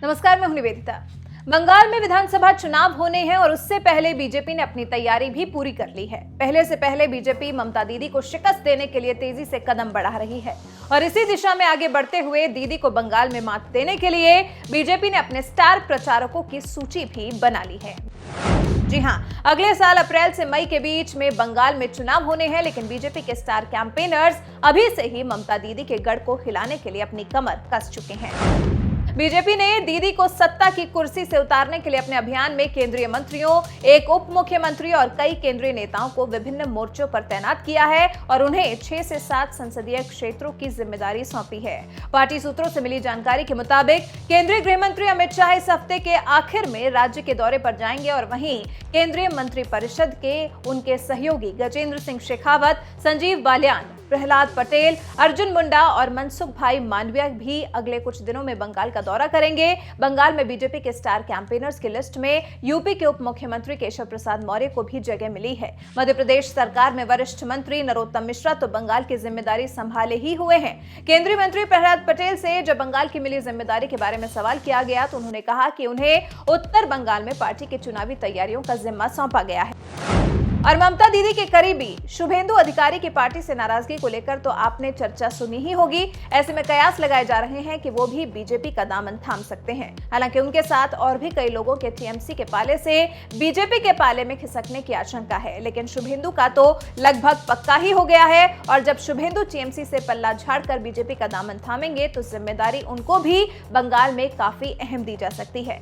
नमस्कार, मैं हूं निवेदिता। बंगाल में विधानसभा चुनाव होने हैं और उससे पहले बीजेपी ने अपनी तैयारी भी पूरी कर ली है। पहले से पहले बीजेपी ममता दीदी को शिकस्त देने के लिए तेजी से कदम बढ़ा रही है और इसी दिशा में आगे बढ़ते हुए दीदी को बंगाल में मात देने के लिए बीजेपी ने अपने स्टार प्रचारकों की सूची भी बना ली है। जी हां, अगले साल अप्रैल से मई के बीच में बंगाल में चुनाव होने हैं, लेकिन बीजेपी के स्टार कैंपेनर्स अभी से ही ममता दीदी के गढ़ को हिलाने के लिए अपनी कमर कस चुके हैं। बीजेपी ने दीदी को सत्ता की कुर्सी से उतारने के लिए अपने अभियान में केंद्रीय मंत्रियों, एक उप मुख्यमंत्री और कई केंद्रीय नेताओं को विभिन्न मोर्चों पर तैनात किया है और उन्हें 6 से 7 संसदीय क्षेत्रों की जिम्मेदारी सौंपी है। पार्टी सूत्रों से मिली जानकारी के मुताबिक केंद्रीय गृह मंत्री अमित शाह इस हफ्ते के आखिर में राज्य के दौरे पर जाएंगे और वहीं केंद्रीय मंत्रिपरिषद के उनके सहयोगी गजेंद्र सिंह शेखावत, संजीव बालियान, प्रहलाद पटेल, अर्जुन मुंडा और मनसुख भाई मांडविया भी अगले कुछ दिनों में बंगाल का दौरा करेंगे। बंगाल में बीजेपी के स्टार कैंपेनर्स की लिस्ट में यूपी के उप मुख्यमंत्री केशव प्रसाद मौर्य को भी जगह मिली है। मध्य प्रदेश सरकार में वरिष्ठ मंत्री नरोत्तम मिश्रा तो बंगाल की जिम्मेदारी संभाले ही हुए हैं। केंद्रीय मंत्री प्रहलाद पटेल से जब बंगाल की मिली जिम्मेदारी के बारे में सवाल किया गया तो उन्होंने कहा कि उन्हें उत्तर बंगाल में पार्टी की चुनावी तैयारियों का जिम्मा सौंपा गया है। और ममता दीदी के करीबी शुभेंदु अधिकारी की पार्टी से नाराजगी को लेकर तो आपने चर्चा सुनी ही होगी। ऐसे में कयास लगाए जा रहे हैं कि वो भी बीजेपी का दामन थाम सकते हैं। हालांकि उनके साथ और भी कई लोगों के टीएमसी के पाले से बीजेपी के पाले में खिसकने की आशंका है, लेकिन शुभेंदु का तो लगभग पक्का ही हो गया है। और जब शुभेंदु टीएमसी से पल्ला झाड़कर बीजेपी का दामन थामेंगे तो जिम्मेदारी उनको भी बंगाल में काफी अहम दी जा सकती है।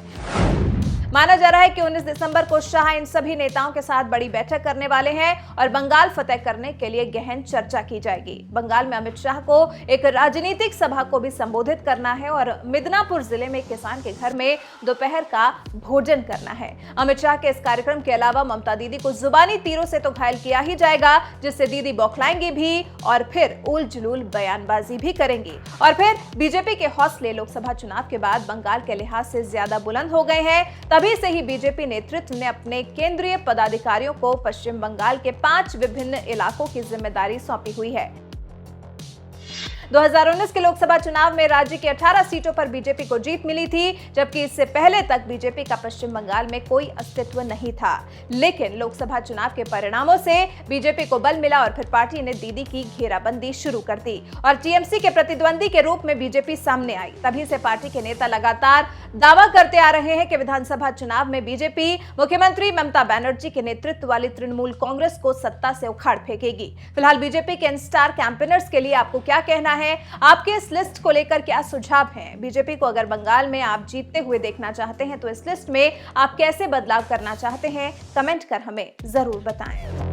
माना जा रहा है कि 19 दिसंबर को शाह इन सभी नेताओं के साथ बड़ी बैठक करने वाले हैं और बंगाल फतेह करने के लिए गहन चर्चा की जाएगी। बंगाल में अमित शाह को एक राजनीतिक सभा को भी संबोधित करना है और मिदनापुर जिले में एक किसान के घर में दोपहर का भोजन करना है। अमित शाह के इस कार्यक्रम के अलावा ममता दीदी को जुबानी तीरों से तो घायल किया ही जाएगा, जिससे दीदी बौखलाएंगी भी और फिर उल जुलूल बयानबाजी भी करेंगी। और फिर बीजेपी के हौसले लोकसभा चुनाव के बाद बंगाल के लिहाज से ज्यादा बुलंद हो गए हैं। तभी से ही बीजेपी नेतृत्व ने अपने केंद्रीय पदाधिकारियों को पश्चिम बंगाल के 5 विभिन्न इलाकों की जिम्मेदारी सौंपी हुई है। 2019 के लोकसभा चुनाव में राज्य की 18 सीटों पर बीजेपी को जीत मिली थी, जबकि इससे पहले तक बीजेपी का पश्चिम बंगाल में कोई अस्तित्व नहीं था। लेकिन लोकसभा चुनाव के परिणामों से बीजेपी को बल मिला और फिर पार्टी ने दीदी की घेराबंदी शुरू कर दी और टीएमसी के प्रतिद्वंदी के रूप में बीजेपी सामने आई। तभी से पार्टी के नेता लगातार दावा करते आ रहे हैं कि विधानसभा चुनाव में बीजेपी मुख्यमंत्री ममता बनर्जी के नेतृत्व वाली तृणमूल कांग्रेस को सत्ता से उखाड़ फेंकेगी। फिलहाल बीजेपी के इन स्टार कैंपेनर्स के लिए आपको क्या कहना है? आपके इस लिस्ट को लेकर क्या सुझाव हैं? बीजेपी को अगर बंगाल में आप जीतते हुए देखना चाहते हैं तो इस लिस्ट में आप कैसे बदलाव करना चाहते हैं? कमेंट कर हमें जरूर बताएं।